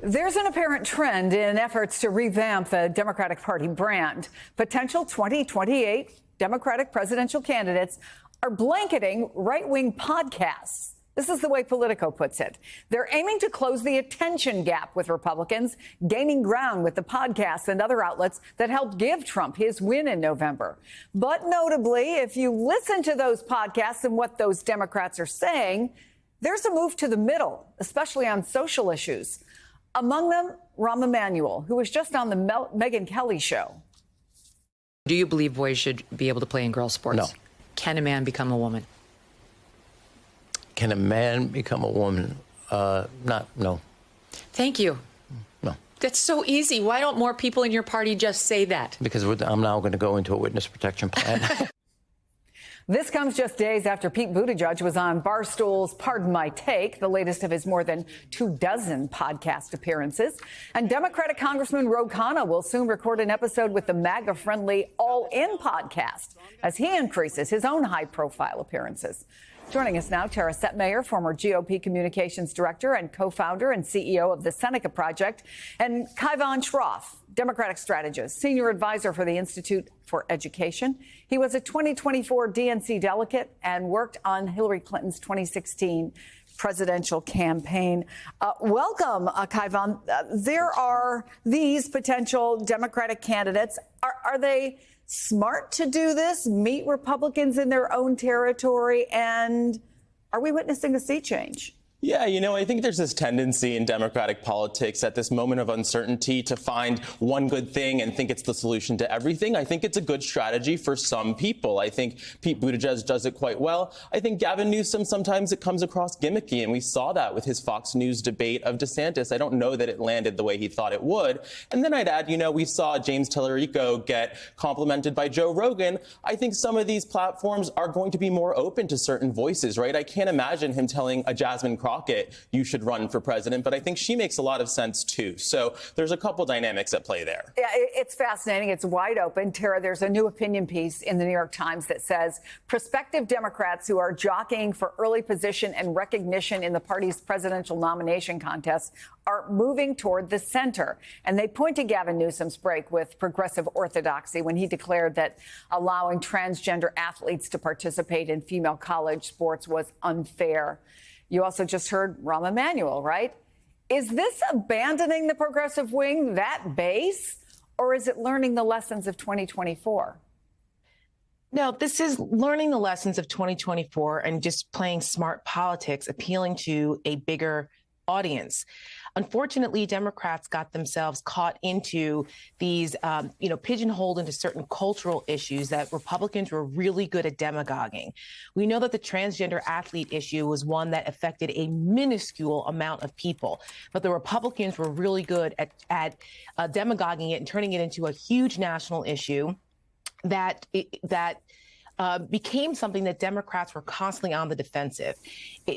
There's an apparent trend in efforts to revamp the Democratic Party brand. Potential 2028 Democratic presidential candidates are blanketing right-wing podcasts. This is the way Politico puts it. They're aiming to close the attention gap with Republicans, gaining ground with the podcasts and other outlets that helped give Trump his win in November. But notably, if you listen to those podcasts and what those Democrats are saying, there's a move to the middle, especially on social issues. Among them, Rahm Emanuel, who was just on the Megyn Kelly show. Do you believe boys should be able to play in girls' sports? No. Can a man become a woman? Can a man become a woman? No. Thank you. No. That's so easy. Why don't more people in your party just say that? Because I'm now going to go into a witness protection plan. This comes just days after Pete Buttigieg was on Barstool's Pardon My Take, the latest of his more than 24 podcast appearances. And Democratic Congressman Ro Khanna will soon record an episode with the MAGA-friendly All In podcast as he increases his own high-profile appearances. Joining us now, Tara Setmayer, former GOP communications director and co-founder and CEO of the Seneca Project, and Kaivan Shroff, Democratic strategist, senior advisor for the Institute for Education. He was a 2024 DNC delegate and worked on Hillary Clinton's 2016 presidential campaign. Welcome, Kaivan. There are these potential Democratic candidates. Are they smart to do this, meet Republicans in their own territory, and are we witnessing a sea change? Yeah, I think there's this tendency in Democratic politics at this moment of uncertainty to find one good thing and think it's the solution to everything. I think it's a good strategy for some people. I think Pete Buttigieg does it quite well. I think Gavin Newsom, sometimes it comes across gimmicky, and we saw that with his Fox News debate of DeSantis. I don't know that it landed the way he thought it would. And then I'd add, we saw James Tallarico get complimented by Joe Rogan. I think some of these platforms are going to be more open to certain voices, right? I can't imagine him telling a Jasmine Crockett, you should run for president, but I think she makes a lot of sense too. So there's a couple dynamics at play there. Yeah, it's fascinating. It's wide open. Tara, there's a new opinion piece in the New York Times that says prospective Democrats who are jockeying for early position and recognition in the party's presidential nomination contest are moving toward the center. And they point to Gavin Newsom's break with progressive orthodoxy when he declared that allowing transgender athletes to participate in female college sports was unfair. You also just heard Rahm Emanuel, right? Is this abandoning the progressive wing, that base, or is it learning the lessons of 2024? No, this is learning the lessons of 2024 and just playing smart politics, appealing to a bigger audience. Unfortunately, Democrats got themselves caught into these, pigeonholed into certain cultural issues that Republicans were really good at demagoguing. We know that the transgender athlete issue was one that affected a minuscule amount of people, but the Republicans were really good at demagoguing it and turning it into a huge national issue that became something that Democrats were constantly on the defensive.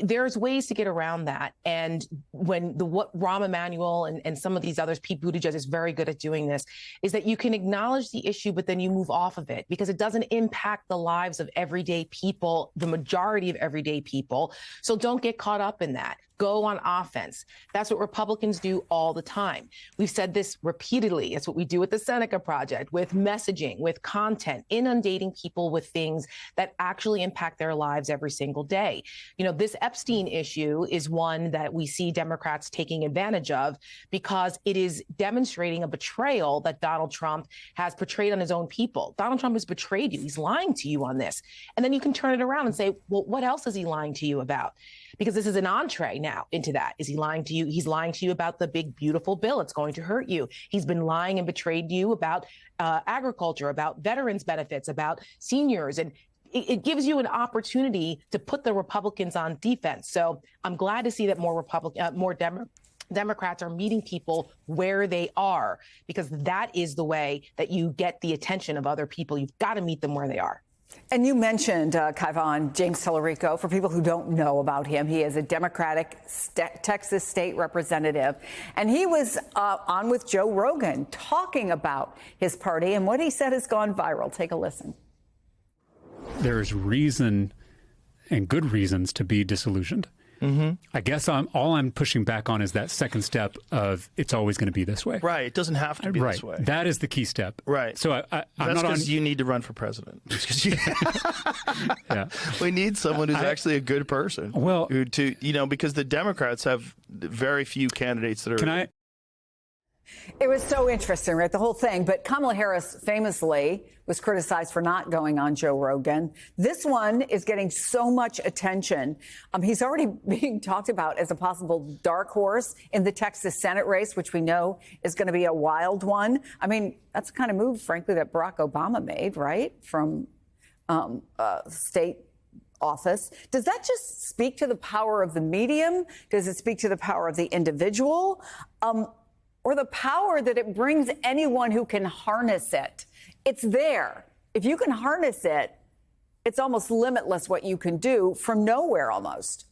There's ways to get around that. And what Rahm Emanuel and some of these others, Pete Buttigieg is very good at doing this, is that you can acknowledge the issue, but then you move off of it because it doesn't impact the lives of everyday people, the majority of everyday people. So don't get caught up in that. Go on offense. That's what Republicans do all the time. We've said this repeatedly. It's what we do with the Seneca Project, with messaging, with content, inundating people with things that actually impact their lives every single day. This Epstein issue is one that we see Democrats taking advantage of because it is demonstrating a betrayal that Donald Trump has portrayed on his own people. Donald Trump has betrayed you. He's lying to you on this. And then you can turn it around and say, well, what else is he lying to you about? Because this is an entree now into that. Is he lying to you? He's lying to you about the big, beautiful bill. It's going to hurt you. He's been lying and betrayed you about agriculture, about veterans benefits, about seniors. And it gives you an opportunity to put the Republicans on defense. So I'm glad to see that more Democrats are meeting people where they are, because that is the way that you get the attention of other people. You've got to meet them where they are. And you mentioned, Kaivan, James Tallarico. For people who don't know about him, he is a Democratic Texas state representative. And he was on with Joe Rogan talking about his party. And what he said has gone viral. Take a listen. There's reason and good reasons to be disillusioned. I guess all I'm pushing back on is that second step of it's always going to be this way. Right. It doesn't have to be Right. this way. That is the key step. Right. So I'm That's not on. because you need to run for president. Just 'cause you, Yeah. we need someone who's actually a good person. Well- because the Democrats have very few candidates that are. Can I? It was so interesting, right? The whole thing. But Kamala Harris famously was criticized for not going on Joe Rogan. This one is getting so much attention. He's already being talked about as a possible dark horse in the Texas Senate race, which we know is going to be a wild one. I mean, that's the kind of move, frankly, that Barack Obama made, right? From state office. Does that just speak to the power of the medium? Does it speak to the power of the individual? Or the power that it brings anyone who can harness it? It's there. If you can harness it, it's almost limitless what you can do from nowhere almost.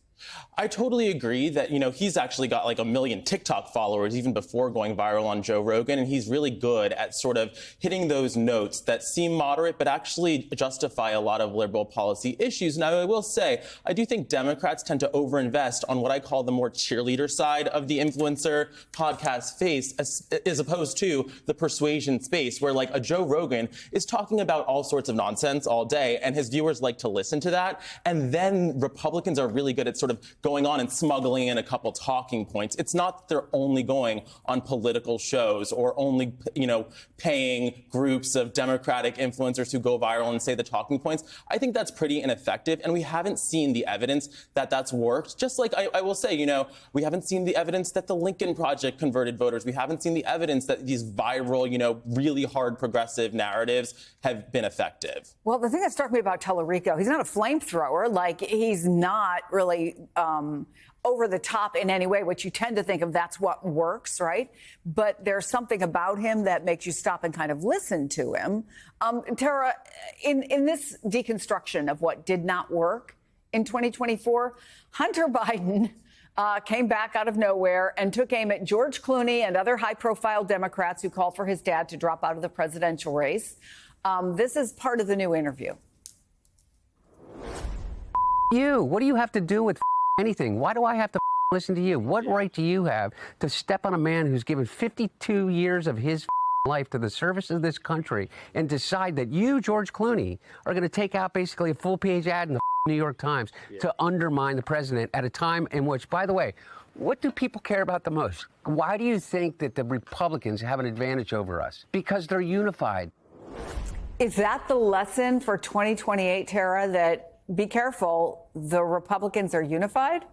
I totally agree that, he's actually got like 1 million TikTok followers even before going viral on Joe Rogan. And he's really good at sort of hitting those notes that seem moderate, but actually justify a lot of liberal policy issues. Now, I will say, I do think Democrats tend to overinvest on what I call the more cheerleader side of the influencer podcast space, as opposed to the persuasion space, where like a Joe Rogan is talking about all sorts of nonsense all day, and his viewers like to listen to that. And then Republicans are really good at sort of going on and smuggling in a couple talking points. It's not that they're only going on political shows or only, paying groups of Democratic influencers who go viral and say the talking points. I think that's pretty ineffective, and we haven't seen the evidence that that's worked. Just like I will say, we haven't seen the evidence that the Lincoln Project converted voters. We haven't seen the evidence that these viral, really hard progressive narratives have been effective. Well, the thing that struck me about Tellerico, he's not a flamethrower. Like, he's not really over the top in any way, which you tend to think of that's what works, right? But there's something about him that makes you stop and kind of listen to him. Tara, in this deconstruction of what did not work in 2024, Hunter Biden came back out of nowhere and took aim at George Clooney and other high-profile Democrats who called for his dad to drop out of the presidential race. This is part of the new interview. You, what do you have to do with anything? Why do I have to listen to you? What right do you have to step on a man who's given 52 years of his life to the service of this country and decide that you, George Clooney, are going to take out basically a full-page ad in the New York Times to undermine the president at a time in which, by the way, what do people care about the most? Why do you think that the Republicans have an advantage over us? Because they're unified. Is that the lesson for 2028, Tara, that be careful, the Republicans are unified?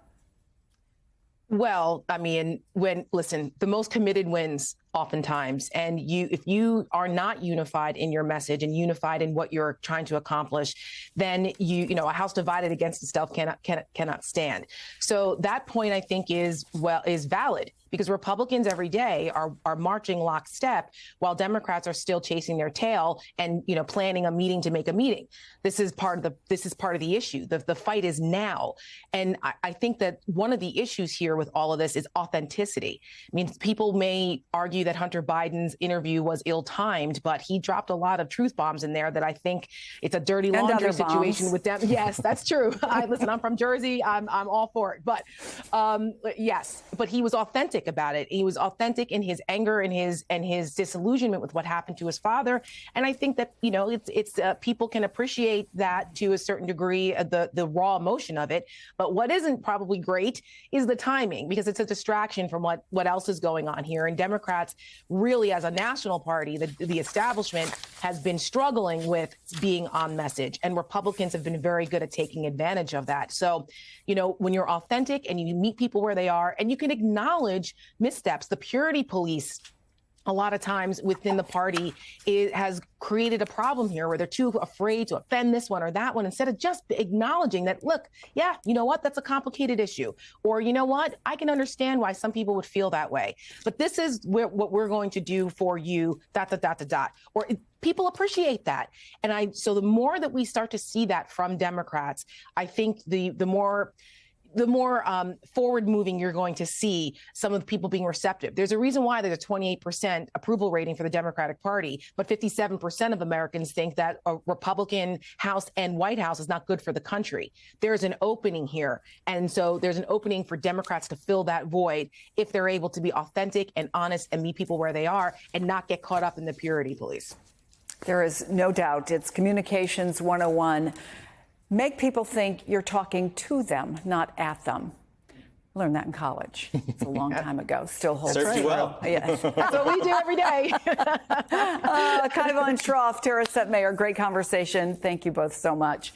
Well, I mean, the most committed wins oftentimes. And if you are not unified in your message and unified in what you're trying to accomplish, then a house divided against itself cannot stand. So that point, I think, is valid, because Republicans every day are marching lockstep while Democrats are still chasing their tail and, planning a meeting to make a meeting. This is part of the issue. The fight is now. And I think that one of the issues here with all of this is authenticity. I mean, people may argue that Hunter Biden's interview was ill-timed, but he dropped a lot of truth bombs in there that I think it's a dirty laundry situation with them. Yes, that's true. Listen, I'm from Jersey. I'm all for it. But yes, but he was authentic about it. He was authentic in his anger and his disillusionment with what happened to his father. And I think that, it's people can appreciate that to a certain degree, the raw emotion of it. But what isn't probably great is the timing, because it's a distraction from what else is going on here. And Democrats really, as a national party, the establishment has been struggling with being on message, and Republicans have been very good at taking advantage of that. So, when you're authentic and you meet people where they are and you can acknowledge missteps, the purity police a lot of times within the party has created a problem here where they're too afraid to offend this one or that one, instead of just acknowledging that, look, yeah, you know what, that's a complicated issue. Or, you know what, I can understand why some people would feel that way. But this is what we're going to do for you, ... Or people appreciate that. And so the more that we start to see that from Democrats, I think the more the more forward moving you're going to see some of the people being receptive. There's a reason why there's a 28% approval rating for the Democratic Party, but 57% of Americans think that a Republican House and White House is not good for the country. There's an opening here. And so there's an opening for Democrats to fill that void if they're able to be authentic and honest and meet people where they are and not get caught up in the purity police. There is no doubt it's Communications 101. Make people think you're talking to them, not at them. Learned that in college. It's a long time ago. Still holds Serves you well. Yes. That's what we do every day. Kaivan Shroff, Tara Setmayer, great conversation. Thank you both so much.